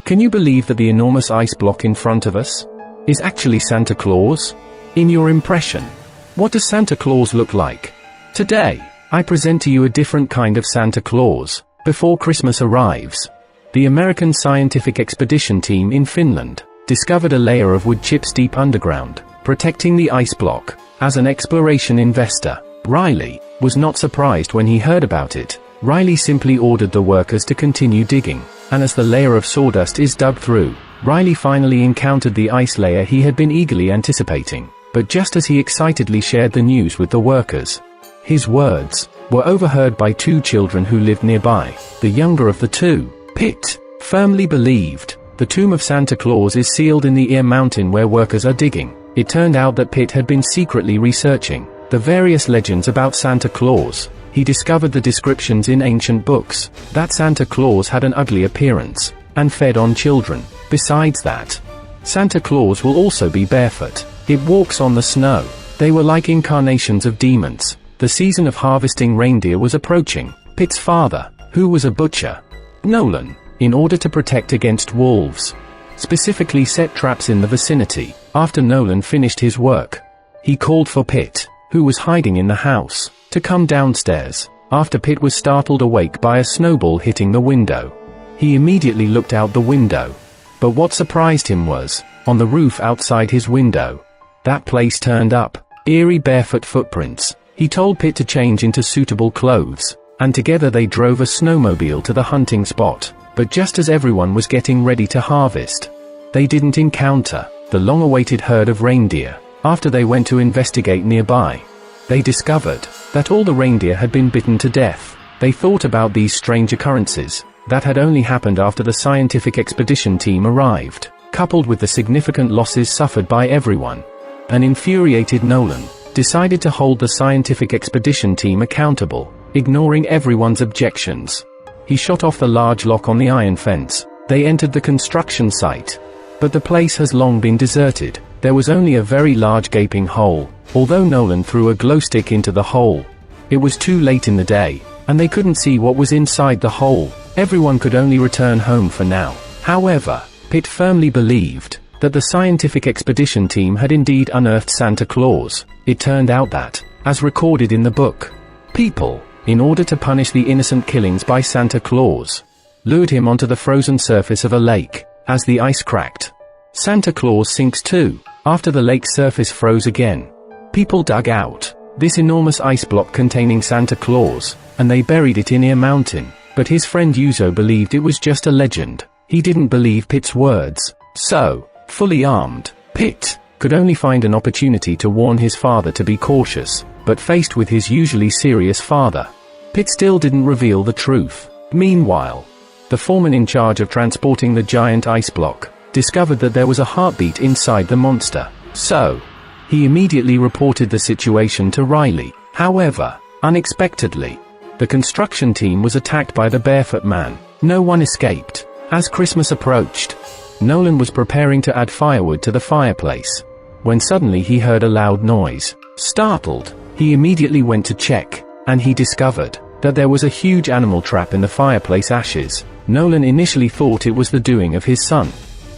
Can you believe that the enormous ice block in front of us is actually Santa Claus? In your impression, what does Santa Claus look like? Today, I present to you a different kind of Santa Claus. Before Christmas arrives, the American scientific expedition team in Finland discovered a layer of wood chips deep underground, protecting the ice block. As an exploration investor, Riley was not surprised when he heard about it. Riley simply ordered the workers to continue digging, and as the layer of sawdust is dug through, Riley finally encountered the ice layer he had been eagerly anticipating. But just as he excitedly shared the news with the workers, his words were overheard by two children who lived nearby. The younger of the two, Pete, firmly believed the tomb of Santa Claus is sealed in the Ear Mountain where workers are digging. It turned out that Pete had been secretly researching the various legends about Santa Claus. He discovered the descriptions in ancient books that Santa Claus had an ugly appearance and fed on children. Besides that, Santa Claus will also be barefoot. It walks on the snow. They were like incarnations of demons. The season of harvesting reindeer was approaching. Pete's father, who was a butcher, Nolan, in order to protect against wolves, specifically set traps in the vicinity. After Nolan finished his work, he called for Pete, who was hiding in the house, to come downstairs. After Pete was startled awake by a snowball hitting the window, he immediately looked out the window. But what surprised him was, on the roof outside his window, that place turned up eerie barefoot footprints. He told Pete to change into suitable clothes, and together they drove a snowmobile to the hunting spot. But just as everyone was getting ready to harvest, they didn't encounter the long-awaited herd of reindeer. After they went to investigate nearby, they discovered that all the reindeer had been bitten to death. They thought about these strange occurrences that had only happened after the scientific expedition team arrived, coupled with the significant losses suffered by everyone. An infuriated Nolan decided to hold the scientific expedition team accountable, ignoring everyone's objections. He shot off the large lock on the iron fence. They entered the construction site, but the place has long been deserted. There was only a very large gaping hole. Although Nolan threw a glow stick into the hole, it was too late in the day, and they couldn't see what was inside the hole. Everyone could only return home for now. However, Pete firmly believed that the scientific expedition team had indeed unearthed Santa Claus. It turned out that, as recorded in the book, people, in order to punish the innocent killings by Santa Claus, lured him onto the frozen surface of a lake. As the ice cracked, Santa Claus sinks too. After the lake's surface froze again, people dug out this enormous ice block containing Santa Claus, and they buried it in Ear Mountain. But his friend Yuzo believed it was just a legend. He didn't believe Pete's words. So, fully armed, Pete could only find an opportunity to warn his father to be cautious. But faced with his usually serious father, Pete still didn't reveal the truth. Meanwhile, the foreman in charge of transporting the giant ice block discovered that there was a heartbeat inside the monster. So, he immediately reported the situation to Riley. However, unexpectedly, the construction team was attacked by the barefoot man. No one escaped. As Christmas approached, Nolan was preparing to add firewood to the fireplace, when suddenly he heard a loud noise. Startled, he immediately went to check, and he discovered that there was a huge animal trap in the fireplace ashes. Nolan initially thought it was the doing of his son,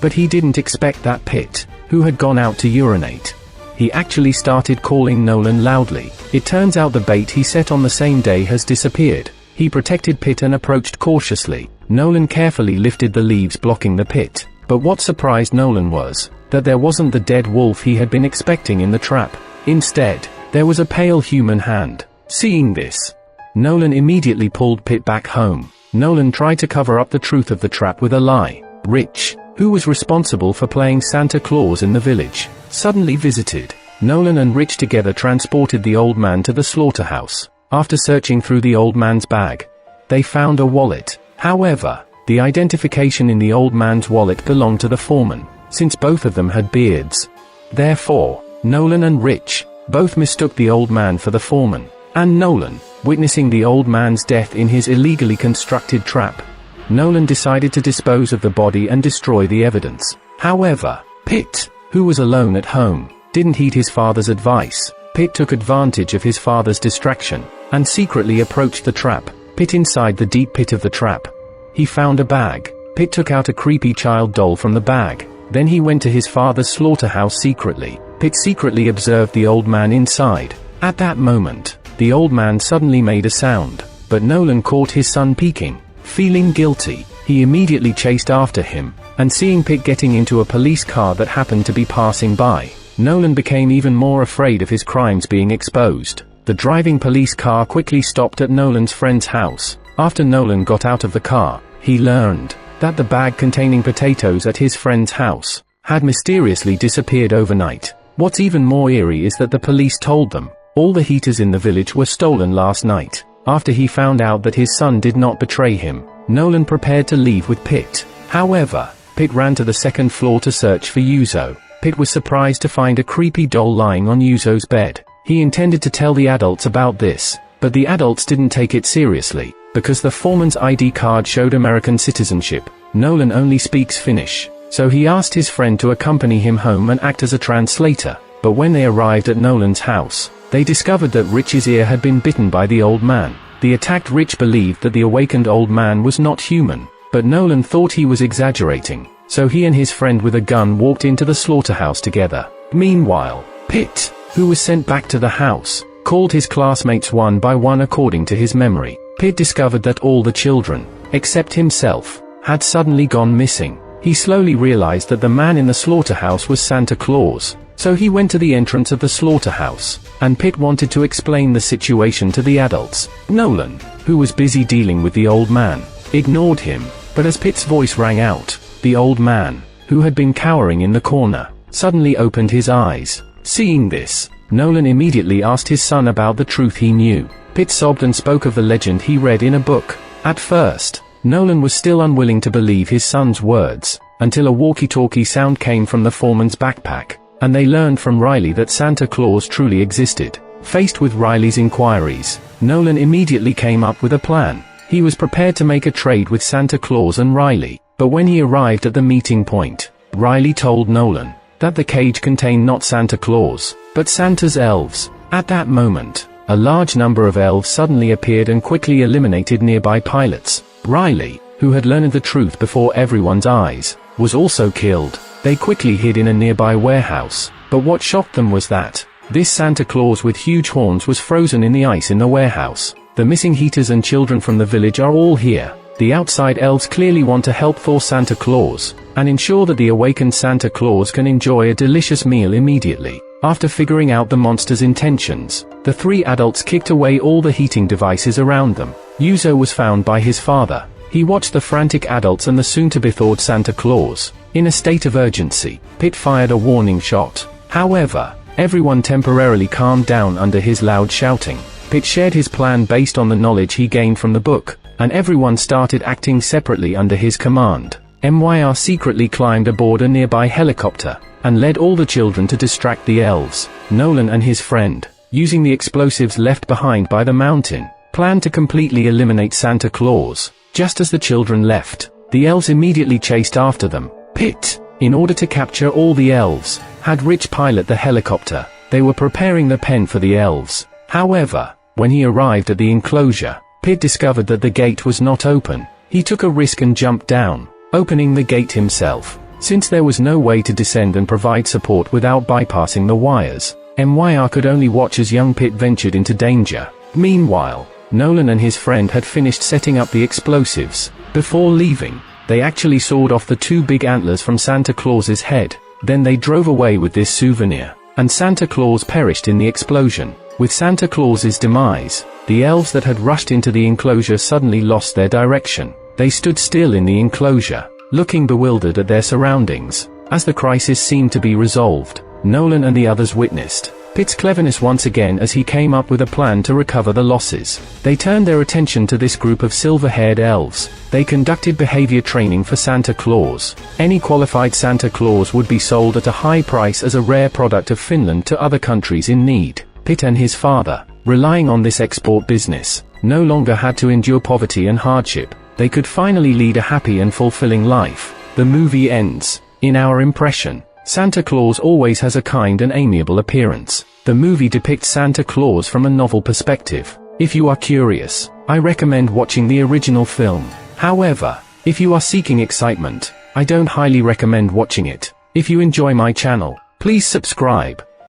but he didn't expect that Pete, who had gone out to urinate. He actually started calling Nolan loudly. It turns out the bait he set on the same day has disappeared. He protected Pete and approached cautiously. Nolan carefully lifted the leaves blocking the pit. But what surprised Nolan was that there wasn't the dead wolf he had been expecting in the trap. Instead, there was a pale human hand. Seeing this, Nolan immediately pulled Pete back home. Nolan tried to cover up the truth of the trap with a lie. Rich, who was responsible for playing Santa Claus in the village, suddenly visited. Nolan and Rich together transported the old man to the slaughterhouse. After searching through the old man's bag, they found a wallet. However, the identification in the old man's wallet belonged to the foreman, since both of them had beards. Therefore, Nolan and Rich both mistook the old man for the foreman. And Nolan, witnessing the old man's death in his illegally constructed trap, Nolan decided to dispose of the body and destroy the evidence. However, Pete, who was alone at home, didn't heed his father's advice. Pete took advantage of his father's distraction, and secretly approached the trap. Pete inside the deep pit of the trap, he found a bag. Pete took out a creepy child doll from the bag. Then he went to his father's slaughterhouse secretly. Pete secretly observed the old man inside. At that moment, the old man suddenly made a sound, but Nolan caught his son peeking. Feeling guilty, he immediately chased after him, and seeing Pete getting into a police car that happened to be passing by, Nolan became even more afraid of his crimes being exposed. The driving police car quickly stopped at Nolan's friend's house. After Nolan got out of the car, he learned that the bag containing potatoes at his friend's house had mysteriously disappeared overnight. What's even more eerie is that the police told them all the heaters in the village were stolen last night. After he found out that his son did not betray him, Nolan prepared to leave with Pete. However, Pete ran to the second floor to search for Yuzo. Pete was surprised to find a creepy doll lying on Yuzo's bed. He intended to tell the adults about this, but the adults didn't take it seriously, because the foreman's ID card showed American citizenship. Nolan only speaks Finnish, so he asked his friend to accompany him home and act as a translator. But when they arrived at Nolan's house, they discovered that Rich's ear had been bitten by the old man. The attacked Rich believed that the awakened old man was not human, but Nolan thought he was exaggerating, so he and his friend with a gun walked into the slaughterhouse together. Meanwhile, Pete, who was sent back to the house, called his classmates one by one according to his memory. Pete discovered that all the children, except himself, had suddenly gone missing. He slowly realized that the man in the slaughterhouse was Santa Claus. So he went to the entrance of the slaughterhouse, and Pete wanted to explain the situation to the adults. Nolan, who was busy dealing with the old man, ignored him, but as Pete's voice rang out, the old man, who had been cowering in the corner, suddenly opened his eyes. Seeing this, Nolan immediately asked his son about the truth he knew. Pete sobbed and spoke of the legend he read in a book. At first, Nolan was still unwilling to believe his son's words, until a walkie-talkie sound came from the foreman's backpack, and they learned from Riley that Santa Claus truly existed. Faced with Riley's inquiries, Nolan immediately came up with a plan. He was prepared to make a trade with Santa Claus and Riley, but when he arrived at the meeting point, Riley told Nolan that the cage contained not Santa Claus, but Santa's elves. At that moment, a large number of elves suddenly appeared and quickly eliminated nearby pilots. Riley, who had learned the truth before everyone's eyes, was also killed. They quickly hid in a nearby warehouse, but what shocked them was that this Santa Claus with huge horns was frozen in the ice in the warehouse. The missing heaters and children from the village are all here. The outside elves clearly want to help thaw Santa Claus, and ensure that the awakened Santa Claus can enjoy a delicious meal immediately. After figuring out the monster's intentions, the three adults kicked away all the heating devices around them. Yuzo was found by his father. He watched the frantic adults and the soon-to-be thawed Santa Claus. In a state of urgency, Pete fired a warning shot. However, everyone temporarily calmed down under his loud shouting. Pete shared his plan based on the knowledge he gained from the book, and everyone started acting separately under his command. MYR secretly climbed aboard a nearby helicopter, and led all the children to distract the elves. Nolan and his friend, using the explosives left behind by the mountain, planned to completely eliminate Santa Claus. Just as the children left, the elves immediately chased after them. Pete, in order to capture all the elves, had Rich pilot the helicopter. They were preparing the pen for the elves. However, when he arrived at the enclosure, Pete discovered that the gate was not open. He took a risk and jumped down, opening the gate himself. Since there was no way to descend and provide support without bypassing the wires, MYR could only watch as young Pete ventured into danger. Meanwhile, Nolan and his friend had finished setting up the explosives. Before leaving, they actually sawed off the two big antlers from Santa Claus's head. Then they drove away with this souvenir, and Santa Claus perished in the explosion. With Santa Claus's demise, the elves that had rushed into the enclosure suddenly lost their direction. They stood still in the enclosure, looking bewildered at their surroundings. As the crisis seemed to be resolved, Nolan and the others witnessed Pete's cleverness once again as he came up with a plan to recover the losses. They turned their attention to this group of silver-haired elves. They conducted behavior training for Santa Claus. Any qualified Santa Claus would be sold at a high price as a rare product of Finland to other countries in need. Pete and his father, relying on this export business, no longer had to endure poverty and hardship. They could finally lead a happy and fulfilling life. The movie ends. In our impression, Santa Claus always has a kind and amiable appearance. The movie depicts Santa Claus from a novel perspective. If you are curious, I recommend watching the original film. However, If you are seeking excitement, I don't highly recommend watching it. If you enjoy my channel, please subscribe.